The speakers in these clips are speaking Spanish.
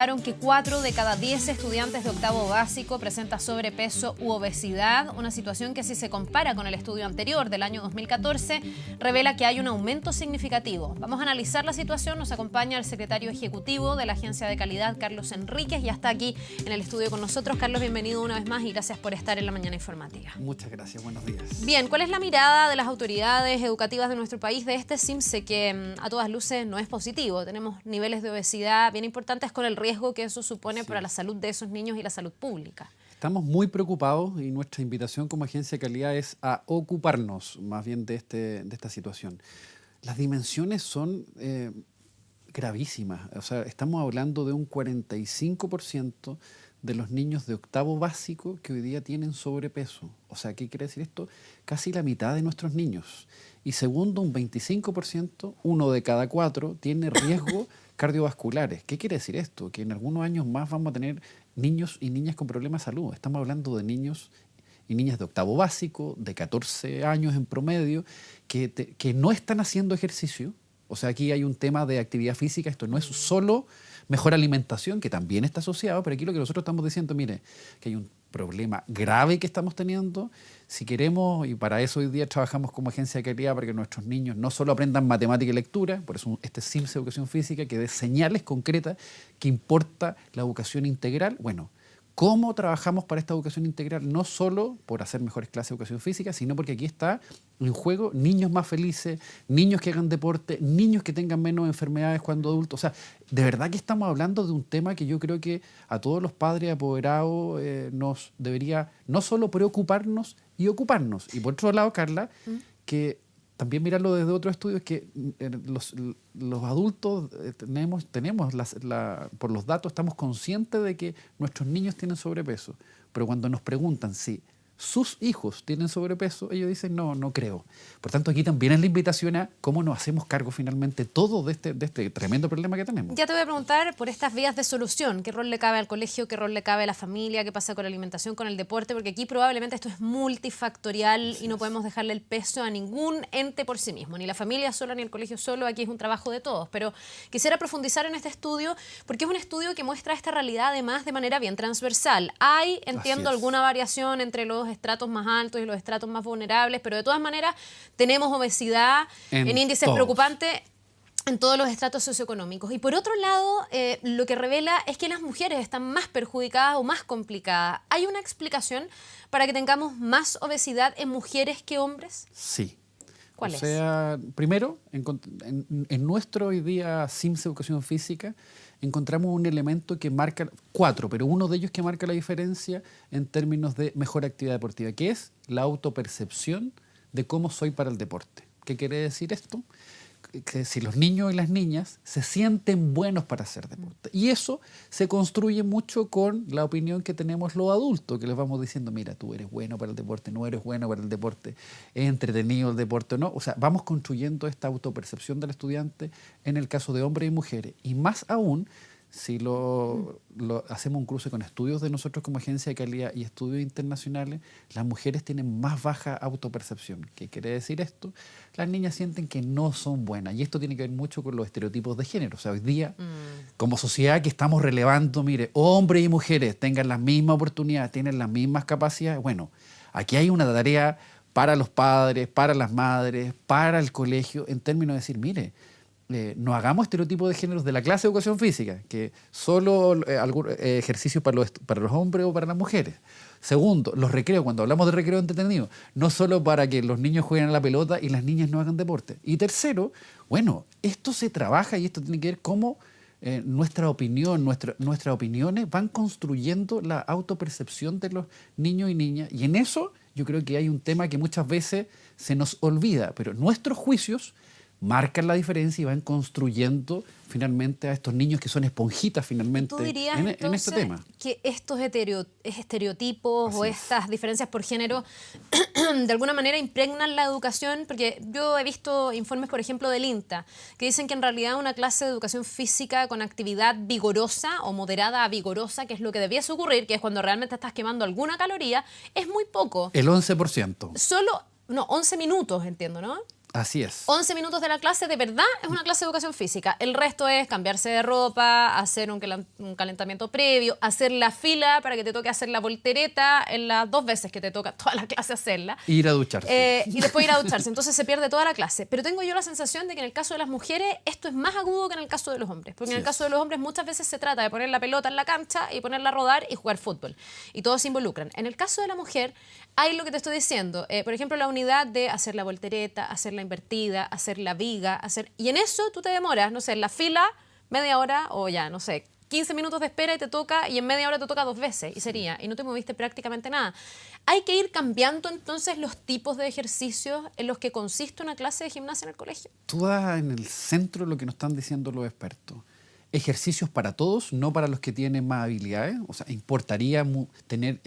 Que 4 de cada 10 estudiantes de octavo básico presenta sobrepeso u obesidad, una situación que, si se compara con el estudio anterior del año 2014, revela que hay un aumento significativo. Vamos a analizar la situación. Nos acompaña el secretario ejecutivo de la Agencia de Calidad, Carlos Enríquez, ya está aquí en el estudio con nosotros. Carlos, bienvenido una vez más y gracias por estar en la mañana informativa. Muchas gracias, buenos días. Bien, ¿cuál es la mirada de las autoridades educativas de nuestro país de este CIMSE que a todas luces no es positivo? Tenemos niveles de obesidad bien importantes con el riesgo que eso supone para la salud de esos niños y la salud pública. Estamos muy preocupados y nuestra invitación como Agencia de Calidad es a ocuparnos más bien de esta situación. Las dimensiones son gravísimas. O sea, estamos hablando de un 45% de los niños de octavo básico que hoy día tienen sobrepeso. O sea, ¿qué quiere decir esto? Casi la mitad de nuestros niños. Y segundo, un 25%, uno de cada 4, tiene riesgo cardiovasculares. ¿Qué quiere decir esto? Que en algunos años más vamos a tener niños y niñas con problemas de salud. Estamos hablando de niños y niñas de octavo básico, de 14 años en promedio, que no están haciendo ejercicio. O sea, aquí hay un tema de actividad física. Esto no es solo mejor alimentación, que también está asociado, pero aquí lo que nosotros estamos diciendo, mire, que hay un problema grave que estamos teniendo. Si queremos, y para eso hoy día trabajamos como Agencia de Calidad, para que nuestros niños no solo aprendan matemática y lectura, por eso este CIMSE Educación Física, que dé señales concretas que importa la educación integral. Bueno, ¿cómo trabajamos para esta educación integral? No solo por hacer mejores clases de educación física, sino porque aquí está en juego niños más felices, niños que hagan deporte, niños que tengan menos enfermedades cuando adultos. O sea, de verdad que estamos hablando de un tema que yo creo que a todos los padres apoderados nos debería no solo preocuparnos y ocuparnos. Y por otro lado, Carla, que también mirarlo desde otros estudios, que los adultos por los datos estamos conscientes de que nuestros niños tienen sobrepeso, pero cuando nos preguntan si sus hijos tienen sobrepeso, ellos dicen no creo. Por tanto, aquí también es la invitación a cómo nos hacemos cargo finalmente todo de este tremendo problema que tenemos. Ya te voy a preguntar por estas vías de solución. ¿Qué rol le cabe al colegio? ¿Qué rol le cabe a la familia? ¿Qué pasa con la alimentación, con el deporte? Porque aquí probablemente esto es multifactorial y no podemos dejarle el peso a ningún ente por sí mismo. Ni la familia sola, ni el colegio solo. Aquí es un trabajo de todos. Pero quisiera profundizar en este estudio porque es un estudio que muestra esta realidad además de manera bien transversal. Hay, entiendo, alguna variación entre los estratos más altos y los estratos más vulnerables, pero de todas maneras tenemos obesidad en índices preocupantes en todos los estratos socioeconómicos. Y por otro lado, lo que revela es que las mujeres están más perjudicadas o más complicadas. ¿Hay una explicación para que tengamos más obesidad en mujeres que hombres? Sí. ¿Cuál es? O sea, primero, en nuestro hoy día CIMSE Educación Física, encontramos un elemento que marca, 4, pero uno de ellos que marca la diferencia en términos de mejor actividad deportiva, que es la autopercepción de cómo soy para el deporte. ¿Qué quiere decir esto? Que si los niños y las niñas se sienten buenos para hacer deporte. Y eso se construye mucho con la opinión que tenemos los adultos, que les vamos diciendo, mira, tú eres bueno para el deporte, no eres bueno para el deporte, es entretenido el deporte o no. O sea, vamos construyendo esta autopercepción del estudiante en el caso de hombres y mujeres. Y más aún, si hacemos un cruce con estudios de nosotros como Agencia de Calidad y estudios internacionales, las mujeres tienen más baja autopercepción. ¿Qué quiere decir esto? Las niñas sienten que no son buenas. Y esto tiene que ver mucho con los estereotipos de género. O sea, hoy día, como sociedad que estamos relevando, mire, hombres y mujeres tengan las mismas oportunidades, tienen las mismas capacidades. Bueno, aquí hay una tarea para los padres, para las madres, para el colegio, en términos de decir, mire, no hagamos estereotipos de géneros de la clase de educación física, que solo ejercicios para los hombres o para las mujeres. Segundo, los recreos, cuando hablamos de recreo entretenido, no solo para que los niños jueguen a la pelota y las niñas no hagan deporte. Y tercero, bueno, esto se trabaja y esto tiene que ver cómo nuestra opinión, nuestras opiniones van construyendo la autopercepción de los niños y niñas. Y en eso yo creo que hay un tema que muchas veces se nos olvida, pero nuestros juicios marcan la diferencia y van construyendo finalmente a estos niños que son esponjitas finalmente. ¿Tú dirías en este tema? Que estos estereotipos o estas diferencias por género de alguna manera impregnan la educación? Porque yo he visto informes, por ejemplo, del INTA, que dicen que en realidad una clase de educación física con actividad vigorosa o moderada a vigorosa, que es lo que debiese ocurrir, que es cuando realmente estás quemando alguna caloría, es muy poco. El 11%. Solo, no, 11 minutos, entiendo, ¿no? Así es. 11 minutos de la clase de verdad es una clase de educación física. El resto es cambiarse de ropa, hacer un calentamiento previo, hacer la fila para que te toque hacer la voltereta en las 2 veces que te toca toda la clase hacerla. Ir a ducharse. Y después ir a ducharse. Entonces se pierde toda la clase. Pero tengo yo la sensación de que en el caso de las mujeres esto es más agudo que en el caso de los hombres. Porque en el caso de los hombres muchas veces se trata de poner la pelota en la cancha y ponerla a rodar y jugar fútbol. Y todos se involucran. En el caso de la mujer hay lo que te estoy diciendo. Por ejemplo, la unidad de hacer la voltereta, hacer la invertida, hacer la viga, y en eso tú te demoras, no sé, en la fila media hora o ya, no sé, 15 minutos de espera y te toca, y en media hora te toca 2 veces y no te moviste prácticamente nada. Hay que ir cambiando entonces los tipos de ejercicios en los que consiste una clase de gimnasia en el colegio. Tú das en el centro lo que nos están diciendo los expertos. Ejercicios para todos, no para los que tienen más habilidades. O sea, importaría tener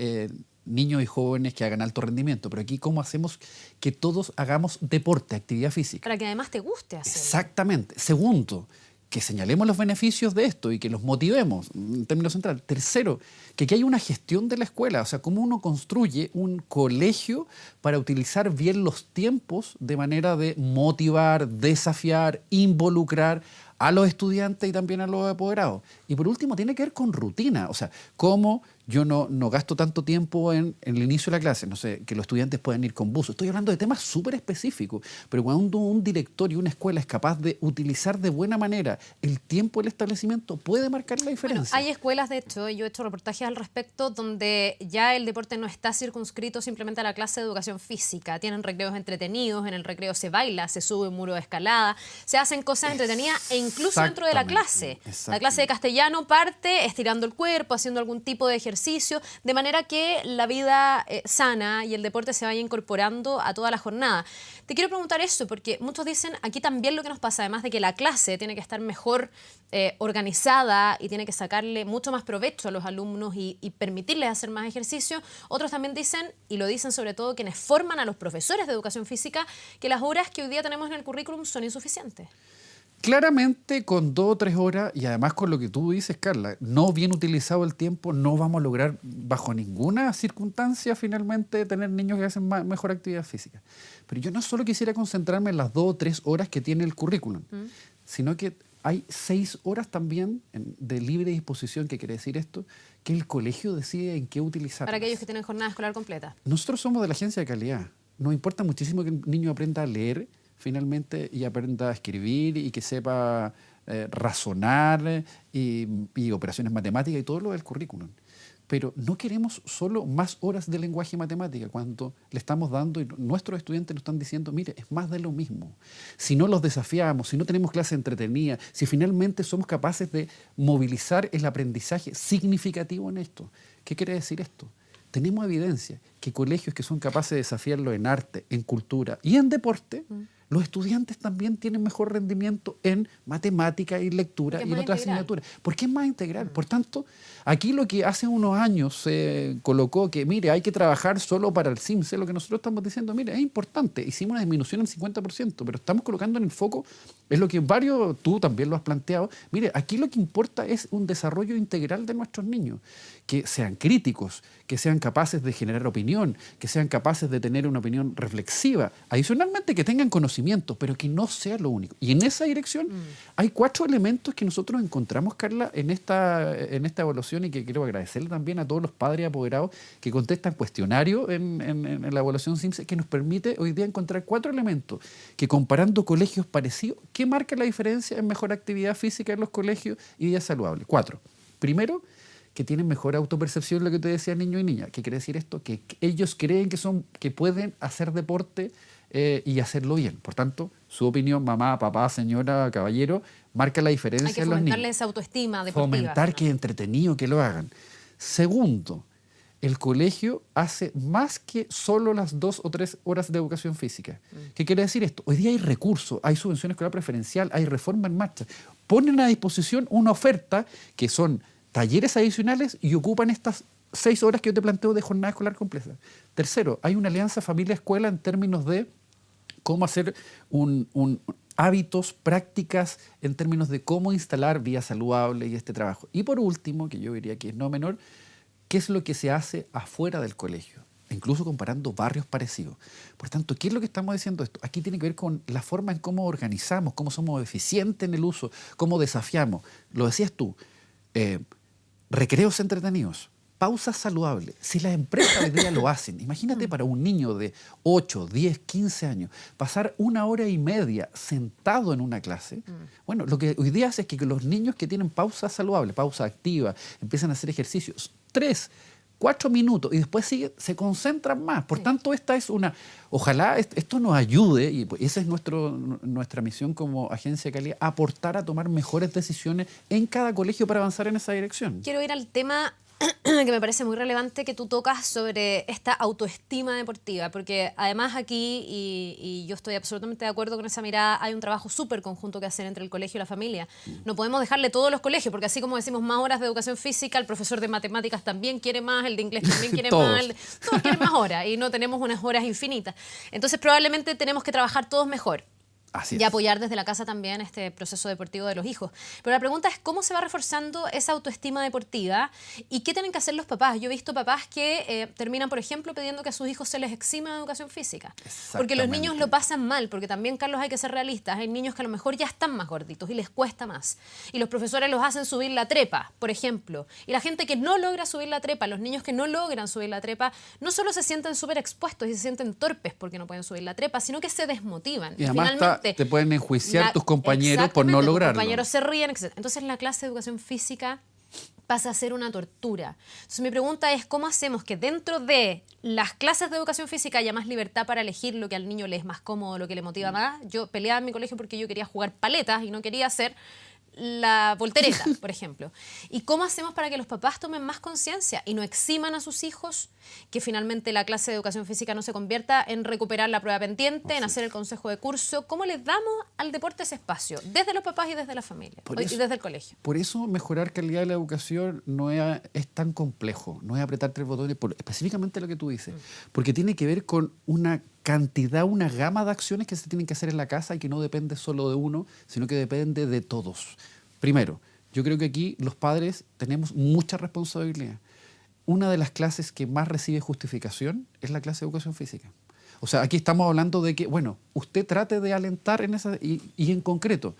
niños y jóvenes que hagan alto rendimiento, pero aquí ¿cómo hacemos que todos hagamos deporte, actividad física? Para que además te guste hacerlo. Exactamente. Segundo, que señalemos los beneficios de esto y que los motivemos, en términos centrales. Tercero, que aquí hay una gestión de la escuela, o sea, cómo uno construye un colegio para utilizar bien los tiempos de manera de motivar, desafiar, involucrar a los estudiantes y también a los apoderados. Y por último, tiene que ver con rutina, o sea, cómo yo no gasto tanto tiempo en el inicio de la clase, no sé, que los estudiantes puedan ir con buzo. Estoy hablando de temas súper específicos, pero cuando un director y una escuela es capaz de utilizar de buena manera el tiempo del establecimiento, puede marcar la diferencia. Bueno, hay escuelas, de hecho, yo he hecho reportajes al respecto, donde ya el deporte no está circunscrito simplemente a la clase de educación física. Tienen recreos entretenidos, en el recreo se baila, se sube un muro de escalada, se hacen cosas entretenidas e incluso dentro de la clase. La clase de castellano parte estirando el cuerpo, haciendo algún tipo de ejercicio, de manera que la vida sana y el deporte se vaya incorporando a toda la jornada. Te quiero preguntar eso, porque muchos dicen, aquí también lo que nos pasa, además de que la clase tiene que estar mejor organizada y tiene que sacarle mucho más provecho a los alumnos y permitirles hacer más ejercicio, otros también dicen, y lo dicen sobre todo quienes forman a los profesores de educación física, que las horas que hoy día tenemos en el currículum son insuficientes. Claramente, con 2 o 3 horas, y además con lo que tú dices, Carla, no bien utilizado el tiempo, no vamos a lograr bajo ninguna circunstancia finalmente tener niños que hacen mejor actividad física. Pero yo no solo quisiera concentrarme en las 2 o 3 horas que tiene el currículum, sino que hay 6 horas también de libre disposición, que quiere decir esto, que el colegio decide en qué utilizar. Para aquellos que tienen jornada escolar completa. Nosotros somos de la agencia de calidad. Nos importa muchísimo que el niño aprenda a leer, finalmente, y aprenda a escribir y que sepa razonar y operaciones matemáticas y todo lo del currículum. Pero no queremos solo más horas de lenguaje y matemática cuando le estamos dando y nuestros estudiantes nos están diciendo, mire, es más de lo mismo. Si no los desafiamos, si no tenemos clases entretenidas, si finalmente somos capaces de movilizar el aprendizaje significativo en esto. ¿Qué quiere decir esto? Tenemos evidencia que colegios que son capaces de desafiarlo en arte, en cultura y en deporte, los estudiantes también tienen mejor rendimiento en matemática y lectura y en otras asignaturas. Porque es más integral. Por tanto, aquí lo que hace unos años se colocó que, mire, hay que trabajar solo para el CIMSE, lo que nosotros estamos diciendo, mire, es importante. Hicimos una disminución en 50%, pero estamos colocando en el foco, es lo que tú también lo has planteado. Mire, aquí lo que importa es un desarrollo integral de nuestros niños, que sean críticos, que sean capaces de generar opinión, que sean capaces de tener una opinión reflexiva, adicionalmente que tengan conocimiento, pero que no sea lo único. Y en esa dirección hay 4 elementos que nosotros encontramos, Carla, en esta evaluación, y que quiero agradecerle también a todos los padres apoderados que contestan cuestionario en la evaluación CIMSE, que nos permite hoy día encontrar 4 elementos que, comparando colegios parecidos, ¿qué marca la diferencia en mejor actividad física en los colegios y vida saludable? 4. Primero, que tienen mejor autopercepción, lo que te decía, niño y niña. ¿Qué quiere decir esto? Que ellos creen que pueden hacer deporte y hacerlo bien. Por tanto, su opinión, mamá, papá, señora, caballero, marca la diferencia en los niños. Hay que fomentarle esa autoestima deportiva. Fomentar que es entretenido que lo hagan. Segundo, el colegio hace más que solo las 2 o 3 horas de educación física. ¿Qué quiere decir esto? Hoy día hay recursos, hay subvención escolar preferencial, hay reforma en marcha. Ponen a disposición una oferta que son talleres adicionales y ocupan estas 6 horas que yo te planteo de jornada escolar completa. Tercero, hay una alianza familia-escuela en términos de cómo hacer hábitos, prácticas, en términos de cómo instalar vida saludable y este trabajo. Y por último, que yo diría que es no menor, ¿qué es lo que se hace afuera del colegio? incluso comparando barrios parecidos. Por tanto, ¿qué es lo que estamos diciendo esto? Aquí tiene que ver con la forma en cómo organizamos, cómo somos eficientes en el uso, cómo desafiamos. Lo decías tú, recreos entretenidos, pausas saludables. Si las empresas hoy día lo hacen, imagínate para un niño de 8, 10, 15 años, pasar 1 hora y media sentado en una clase. Bueno, lo que hoy día hace es que los niños que tienen pausa saludable, pausa activa, empiezan a hacer ejercicios 3, 4 minutos y después se concentran más. Por tanto, esta es una... Ojalá esto nos ayude, y esa es nuestra misión como agencia de calidad, aportar a tomar mejores decisiones en cada colegio para avanzar en esa dirección. Quiero ir al tema que me parece muy relevante que tú tocas sobre esta autoestima deportiva, porque además aquí, y yo estoy absolutamente de acuerdo con esa mirada, hay un trabajo súper conjunto que hacer entre el colegio y la familia. No podemos dejarle todos los colegios, porque así como decimos más horas de educación física, el profesor de matemáticas también quiere más, el de inglés también quiere más, todos quieren más horas y no tenemos unas horas infinitas. Entonces probablemente tenemos que trabajar todos mejor. Y apoyar desde la casa también este proceso deportivo de los hijos. Pero la pregunta es cómo se va reforzando esa autoestima deportiva y qué tienen que hacer los papás. Yo he visto papás que terminan, por ejemplo, pidiendo que a sus hijos se les exima de educación física. Porque los niños lo pasan mal, porque también, Carlos, hay que ser realistas. Hay niños que a lo mejor ya están más gorditos y les cuesta más. Y los profesores los hacen subir la trepa, por ejemplo. Y la gente que no logra subir la trepa, los niños que no logran subir la trepa, no solo se sienten súper expuestos y se sienten torpes porque no pueden subir la trepa, sino que se desmotivan. Y finalmente te pueden enjuiciar tus compañeros por no lograrlo. Los compañeros se ríen, etc. Entonces la clase de educación física pasa a ser una tortura. Entonces mi pregunta es, ¿cómo hacemos que dentro de las clases de educación física haya más libertad para elegir lo que al niño le es más cómodo, lo que le motiva más? Yo peleaba en mi colegio porque yo quería jugar paletas y no quería hacer la voltereta, por ejemplo. ¿Y cómo hacemos para que los papás tomen más conciencia y no eximan a sus hijos, que finalmente la clase de educación física no se convierta en recuperar la prueba pendiente, en hacer el consejo de curso? ¿Cómo les damos al deporte ese espacio, desde los papás y desde la familia y desde el colegio? Por eso mejorar calidad de la educación no es tan complejo, no es apretar 3 botones, específicamente lo que tú dices, porque tiene que ver con una cantidad, una gama de acciones que se tienen que hacer en la casa y que no depende solo de uno, sino que depende de todos. Primero, yo creo que aquí los padres tenemos mucha responsabilidad. Una de las clases que más recibe justificación es la clase de educación física. O sea, aquí estamos hablando de que, bueno, usted trate de alentar en esa, y en concreto,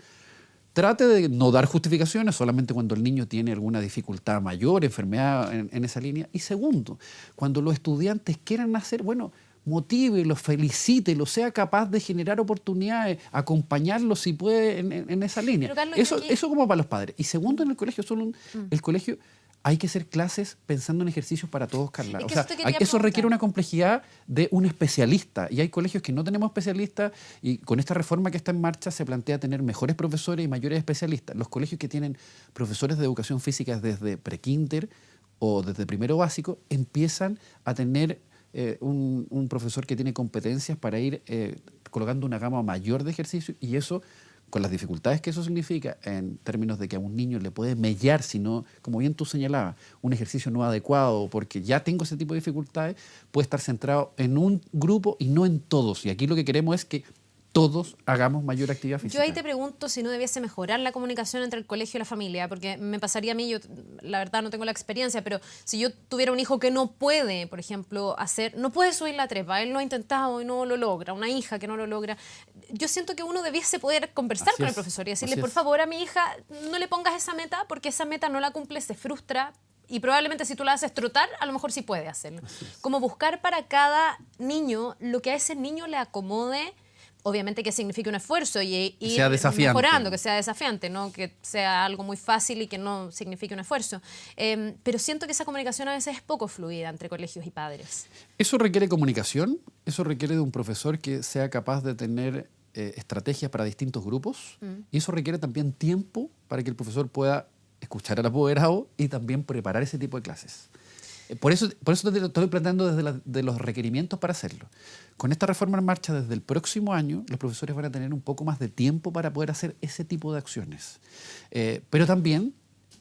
trate de no dar justificaciones solamente cuando el niño tiene alguna dificultad mayor, enfermedad en esa línea. Y segundo, cuando los estudiantes quieran hacer, bueno, motívelo, felicítelo, sea capaz de generar oportunidades, acompañarlo si puede en esa línea. Pero, Carlos, eso como para los padres. Y segundo, en el colegio, el colegio hay que hacer clases pensando en ejercicios para todos, Carla. O sea, eso requiere una complejidad de un especialista. Y hay colegios que no tenemos especialistas y con esta reforma que está en marcha se plantea tener mejores profesores y mayores especialistas. Los colegios que tienen profesores de educación física desde prekinder o desde primero básico empiezan a tener un profesor que tiene competencias para ir colocando una gama mayor de ejercicios, y eso, con las dificultades que eso significa en términos de que a un niño le puede mellar si no, como bien tú señalabas, un ejercicio no adecuado porque ya tengo ese tipo de dificultades, puede estar centrado en un grupo y no en todos. Y aquí lo que queremos es que todos hagamos mayor actividad física. Yo ahí te pregunto si no debiese mejorar la comunicación entre el colegio y la familia, porque me pasaría a mí, yo la verdad no tengo la experiencia, pero si yo tuviera un hijo que no puede, por ejemplo, no puede subir la trepa, él lo ha intentado y no lo logra, una hija que no lo logra, yo siento que uno debiese poder conversar con el profesor y decirle, por favor, a mi hija no le pongas esa meta, porque esa meta no la cumple, se frustra, y probablemente si tú la haces trotar, a lo mejor sí puede hacerlo. Como buscar para cada niño lo que a ese niño le acomode, obviamente que signifique un esfuerzo y ir mejorando, que sea desafiante, no que sea algo muy fácil y que no signifique un esfuerzo. Pero siento que esa comunicación a veces es poco fluida entre colegios y padres. Eso requiere comunicación, eso requiere de un profesor que sea capaz de tener estrategias para distintos grupos, y eso requiere también tiempo para que el profesor pueda escuchar al apoderado y también preparar ese tipo de clases. Por eso te lo estoy planteando desde los requerimientos para hacerlo. Con esta reforma en marcha, desde el próximo año, los profesores van a tener un poco más de tiempo para poder hacer ese tipo de acciones. Pero también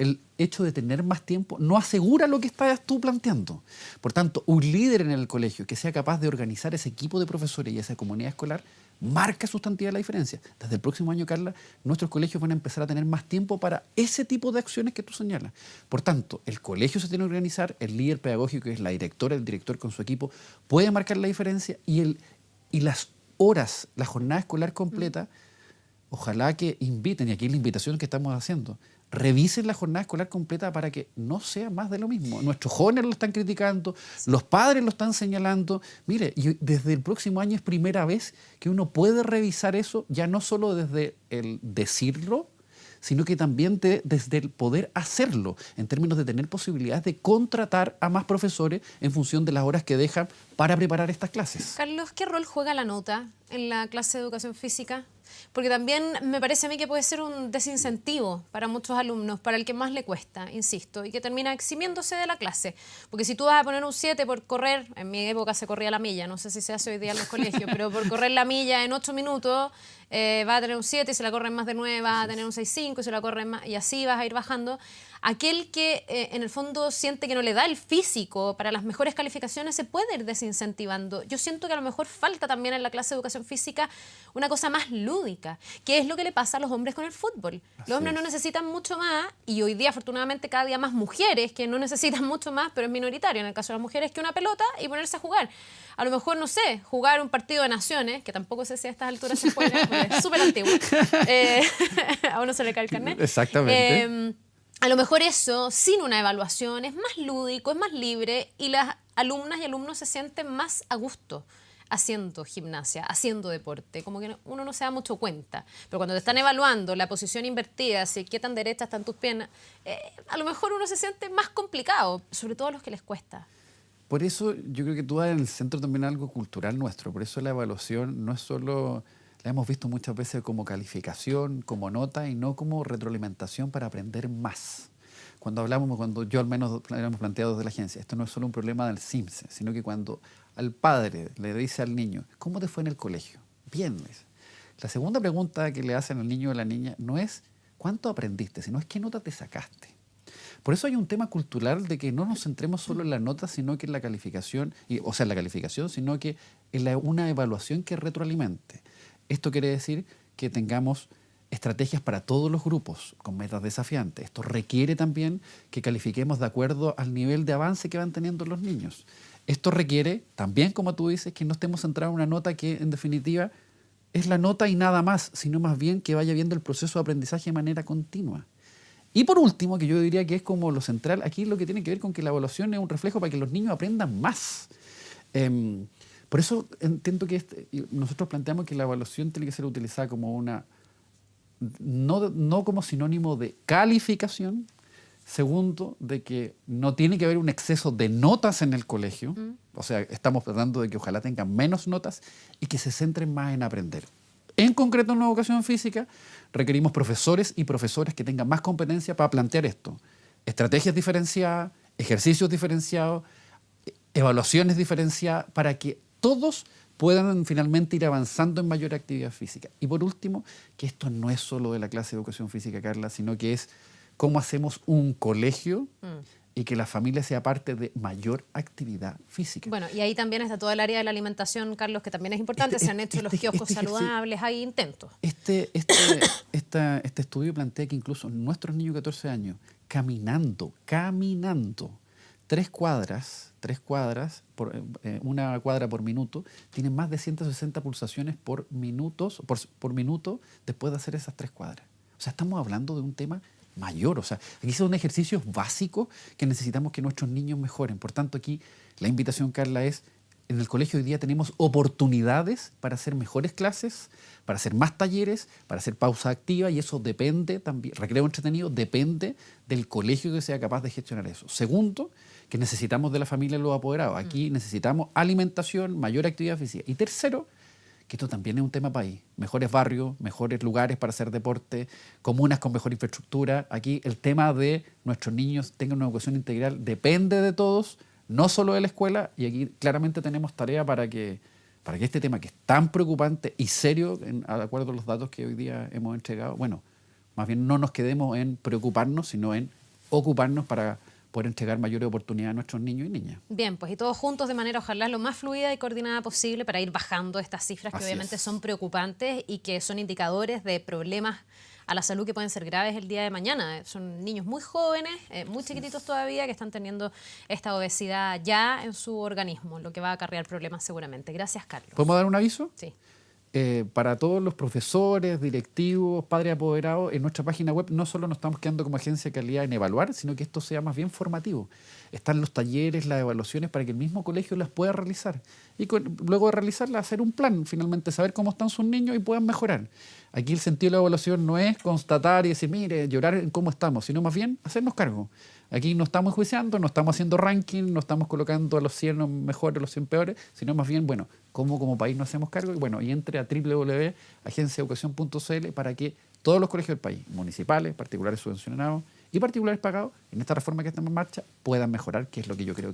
el hecho de tener más tiempo no asegura lo que estás tú planteando. Por tanto, un líder en el colegio que sea capaz de organizar ese equipo de profesores y esa comunidad escolar marca sustantiva la diferencia. Desde el próximo año, Carla, nuestros colegios van a empezar a tener más tiempo para ese tipo de acciones que tú señalas. Por tanto, el colegio se tiene que organizar, el líder pedagógico, que es la directora, el director con su equipo, puede marcar la diferencia y las horas, la jornada escolar completa, ojalá que inviten, y aquí es la invitación que estamos haciendo, revisen la jornada escolar completa para que no sea más de lo mismo. Nuestros jóvenes lo están criticando, los padres lo están señalando. Mire, y desde el próximo año es primera vez que uno puede revisar eso, ya no solo desde el decirlo, sino que también desde el poder hacerlo, en términos de tener posibilidades de contratar a más profesores en función de las horas que dejan para preparar estas clases. Carlos, ¿qué rol juega la nota en la clase de educación física? Porque también me parece a mí que puede ser un desincentivo para muchos alumnos, para el que más le cuesta, insisto, y que termina eximiéndose de la clase. Porque si tú vas a poner un 7 por correr, en mi época se corría la milla, no sé si se hace hoy día en los colegios, pero por correr la milla en 8 minutos, va a tener un 7, y si la corren más de 9 vas a tener un 6,5, y si la corren más, y así vas a ir bajando. Aquel que en el fondo siente que no le da el físico para las mejores calificaciones se puede ir desincentivando. Yo siento que a lo mejor falta también en la clase de educación física una cosa más lúdica, que es lo que le pasa a los hombres con el fútbol. Los hombres no necesitan mucho más, y hoy día afortunadamente cada día más mujeres que no necesitan mucho más, pero es minoritario en el caso de las mujeres, que una pelota y ponerse a jugar. A lo mejor, no sé, jugar un partido de naciones, que tampoco sé si a estas alturas se juega, porque es súper antiguo. A uno se le cae el carnet. Exactamente. A lo mejor eso, sin una evaluación, es más lúdico, es más libre, y las alumnas y alumnos se sienten más a gusto haciendo gimnasia, haciendo deporte, como que uno no se da mucho cuenta. Pero cuando te están evaluando la posición invertida, si qué tan derechas están tus piernas, a lo mejor uno se siente más complicado, sobre todo a los que les cuesta. Por eso yo creo que tú das en el centro también algo cultural nuestro. Por eso la evaluación no es solo, la hemos visto muchas veces como calificación, como nota y no como retroalimentación para aprender más. Cuando yo al menos habíamos planteado desde la agencia, esto no es solo un problema del CIMSE, sino que cuando al padre le dice al niño, ¿cómo te fue en el colegio? Bien. La segunda pregunta que le hacen al niño o a la niña no es ¿cuánto aprendiste?, sino es ¿qué nota te sacaste? Por eso hay un tema cultural de que no nos centremos solo en la nota, sino que en la calificación, o sea, en la calificación, sino que en una evaluación que retroalimente. Esto quiere decir que tengamos estrategias para todos los grupos con metas desafiantes. Esto requiere también que califiquemos de acuerdo al nivel de avance que van teniendo los niños. Esto requiere también, como tú dices, que no estemos centrados en una nota que en definitiva es la nota y nada más, sino más bien que vaya viendo el proceso de aprendizaje de manera continua. Y por último, que yo diría que es como lo central, aquí lo que tiene que ver con que la evaluación es un reflejo para que los niños aprendan más. Por eso entiendo que nosotros planteamos que la evaluación tiene que ser utilizada como no como sinónimo de calificación. Segundo, de que no tiene que haber un exceso de notas en el colegio. O sea, estamos tratando de que ojalá tengan menos notas y que se centren más en aprender. En concreto, en la educación física, requerimos profesores y profesoras que tengan más competencia para plantear esto. Estrategias diferenciadas, ejercicios diferenciados, evaluaciones diferenciadas, para que todos puedan finalmente ir avanzando en mayor actividad física. Y por último, que esto no es solo de la clase de educación física, Carla, sino que es cómo hacemos un colegio y que la familia sea parte de mayor actividad física. Bueno, y ahí también está todo el área de la alimentación, Carlos, que también es importante. Se han hecho los kioscos saludables, hay intentos. Este estudio plantea que incluso nuestros niños de 14 años, caminando 3 cuadras, una cuadra por minuto, tienen más de 160 pulsaciones por minuto después de hacer esas 3 cuadras. O sea, estamos hablando de un tema mayor. O sea, aquí son ejercicios básicos que necesitamos que nuestros niños mejoren. Por tanto, aquí la invitación, Carla, es en el colegio hoy día tenemos oportunidades para hacer mejores clases, para hacer más talleres, para hacer pausa activa, y eso depende también, recreo entretenido, depende del colegio que sea capaz de gestionar eso. Segundo, que necesitamos de la familia los apoderados. Aquí necesitamos alimentación, mayor actividad física. Y tercero, que esto también es un tema país. Mejores barrios, mejores lugares para hacer deporte, comunas con mejor infraestructura. Aquí el tema de nuestros niños tengan una educación integral depende de todos, no solo de la escuela, y aquí claramente tenemos tarea para que este tema que es tan preocupante y serio, de acuerdo a los datos que hoy día hemos entregado, bueno, más bien no nos quedemos en preocuparnos, sino en ocuparnos para poder entregar mayores oportunidades a nuestros niños y niñas. Bien, pues y todos juntos de manera ojalá lo más fluida y coordinada posible para ir bajando estas cifras que Así obviamente es. son preocupantes y que son indicadores de problemas a la salud que pueden ser graves el día de mañana. Son niños muy jóvenes, muy chiquititos todavía, que están teniendo esta obesidad ya en su organismo, lo que va a acarrear problemas seguramente. Gracias, Carlos. ¿Podemos dar un aviso? Sí. Para todos los profesores, directivos, padres apoderados, en nuestra página web no solo nos estamos quedando como agencia de calidad en evaluar, sino que esto sea más bien formativo. Están los talleres, las evaluaciones para que el mismo colegio las pueda realizar. Y luego de realizarlas, hacer un plan, finalmente saber cómo están sus niños y puedan mejorar. Aquí el sentido de la evaluación no es constatar y decir, mire, llorar en cómo estamos, sino más bien hacernos cargo. Aquí no estamos enjuiciando, no estamos haciendo ranking, no estamos colocando a los 100 mejores, a los 100 peores, sino más bien, bueno, cómo como país nos hacemos cargo. Y bueno, y entre a www.agenciaeducación.cl para que todos los colegios del país, municipales, particulares subvencionados y particulares pagados, en esta reforma que está en marcha, puedan mejorar, que es lo que yo creo